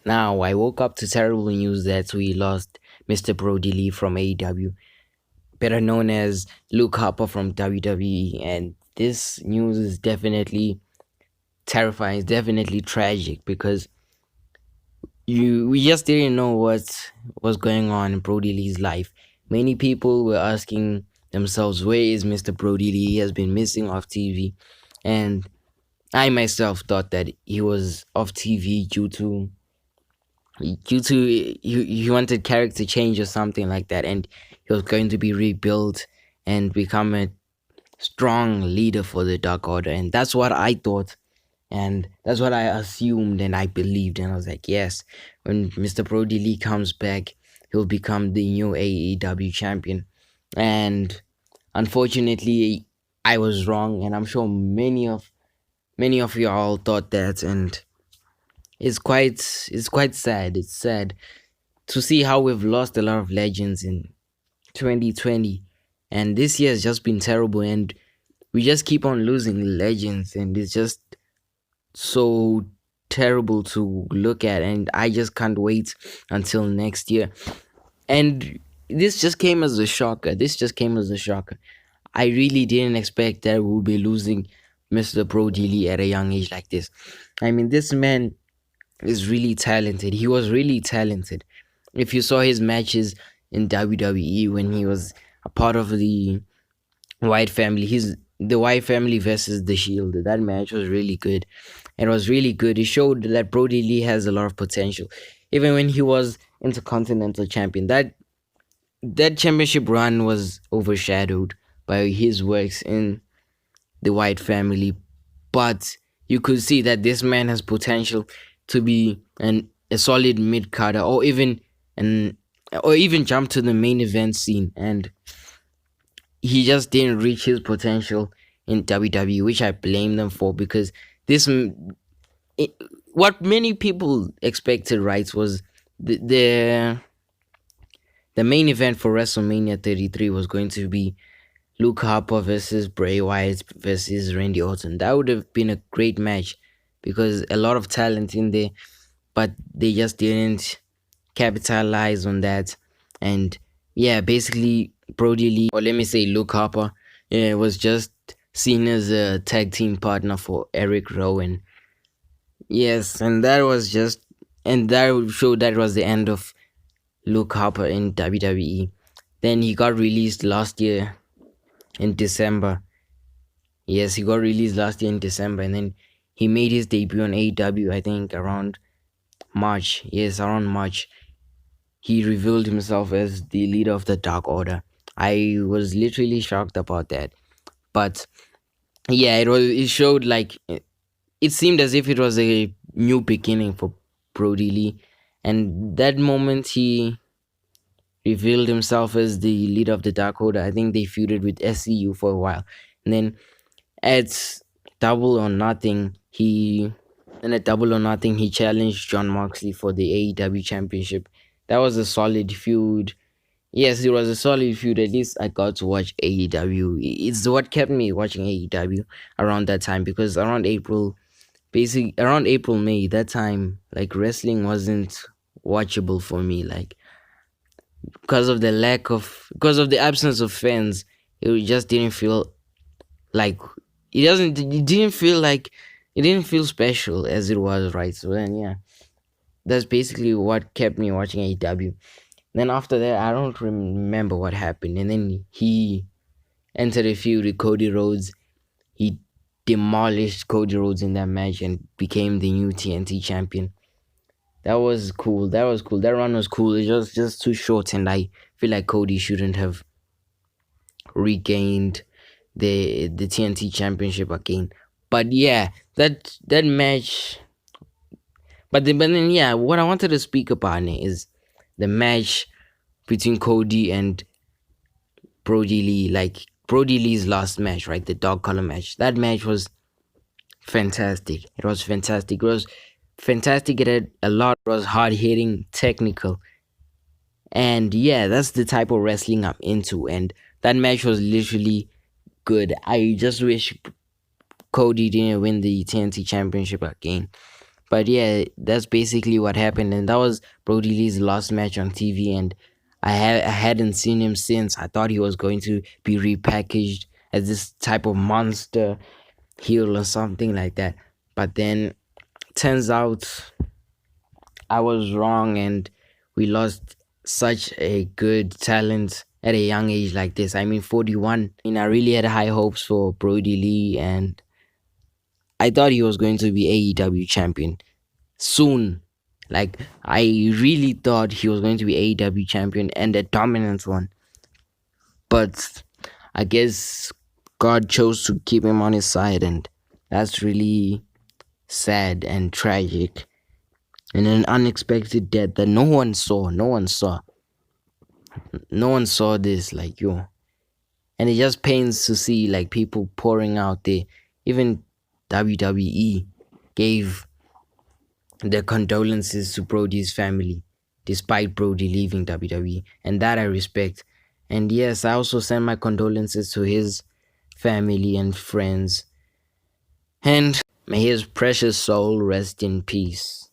Now, I woke up to terrible news that we lost Mr. Brodie from AEW, better known as Luke Harper from WWE. And this news is definitely terrifying. It's definitely tragic because we just didn't know what was going on in Brodie Lee's life. Many people were asking themselves, where is Mr. Brodie Lee? He has been missing off TV. And I myself thought that he was off TV due to he wanted character change or something like that, and he was going to be rebuilt and become a strong leader for the Dark Order. And that's what I thought, and that's what I assumed and I believed. And I was like, yes, when Mr. Brodie Lee comes back, he'll become the new AEW champion. And unfortunately, I was wrong, and I'm sure many of you all thought that. And it's quite sad. It's sad to see how we've lost a lot of legends in 2020, and this year has just been terrible, and we just keep on losing legends, and it's just so terrible to look at, and I just can't wait until next year. And this just came as a shocker. I really didn't expect that we would be losing Mr. Brodie Lee at a young age like this. I mean, this man is really talented. He was really talented. If you saw his matches in WWE when he was a part of the White Family, the White Family versus the Shield. That match was really good. It was really good. It showed that Brodie Lee has a lot of potential. Even when he was Intercontinental Champion, that championship run was overshadowed by his works in the White Family. But you could see that this man has potential to be a solid mid carder, or even jump to the main event scene. And he just didn't reach his potential in WWE, which I blame them for, because what many people expected, right, was the main event for WrestleMania 33 was going to be Luke Harper versus Bray Wyatt versus Randy Orton. That would have been a great match because a lot of talent in there, but they just didn't capitalize on that. And yeah, basically Brodie Lee, or let me say Luke Harper, was just seen as a tag team partner for Eric Rowan. Yes, and that showed that was the end of Luke Harper in WWE. Then he got released last year in December. Yes, he got released last year in December, and then he made his debut on AEW, I think, around March. Yes, around March. He revealed himself as the leader of the Dark Order. I was literally shocked about that. But yeah, it showed like it seemed as if it was a new beginning for Brodie Lee. And that moment he revealed himself as the leader of the Dark Order, I think they feuded with SCU for a while. And then at Double or Nothing, he challenged John Moxley for the AEW championship. That was a solid feud. Yes, it was a solid feud. At least I got to watch AEW. It's what kept me watching AEW around that time, because around April, May, that time, like, wrestling wasn't watchable for me. Like, because of the absence of fans, it just didn't feel like it didn't feel special as it was, right? So then, yeah, that's basically what kept me watching AEW. Then after that, I don't remember what happened. And then he entered a feud with Cody Rhodes. He demolished Cody Rhodes in that match and became the new TNT champion. That was cool. That run was cool. It was just too short, and I feel like Cody shouldn't have regained the TNT championship again. But yeah, that match. But then yeah, what I wanted to speak about is the match between Cody and Brodie Lee. Like, Brodie Lee's last match, right? The dog collar match. That match was fantastic. It was fantastic. It was fantastic. It had a lot. It was hard hitting, technical. And yeah, that's the type of wrestling I'm into. And that match was literally good. I just wish Cody didn't win the TNT championship again. But yeah, that's basically what happened, and that was Brodie Lee's last match on TV. And I hadn't seen him since. I thought he was going to be repackaged as this type of monster heel or something like that. But then turns out I was wrong, and we lost such a good talent at a young age like this. I mean, 41. I mean, I really had high hopes for Brodie Lee, and I thought he was going to be AEW champion soon. Like, I really thought he was going to be AEW champion and a dominant one. But I guess God chose to keep him on his side, and that's really sad and tragic. And an unexpected death that no one saw. No one saw this, like, yo. And it just pains to see, like, people pouring out there. Even WWE gave their condolences to Brodie's family, despite Brodie leaving WWE. And that I respect. And yes, I also send my condolences to his family and friends. And may his precious soul rest in peace.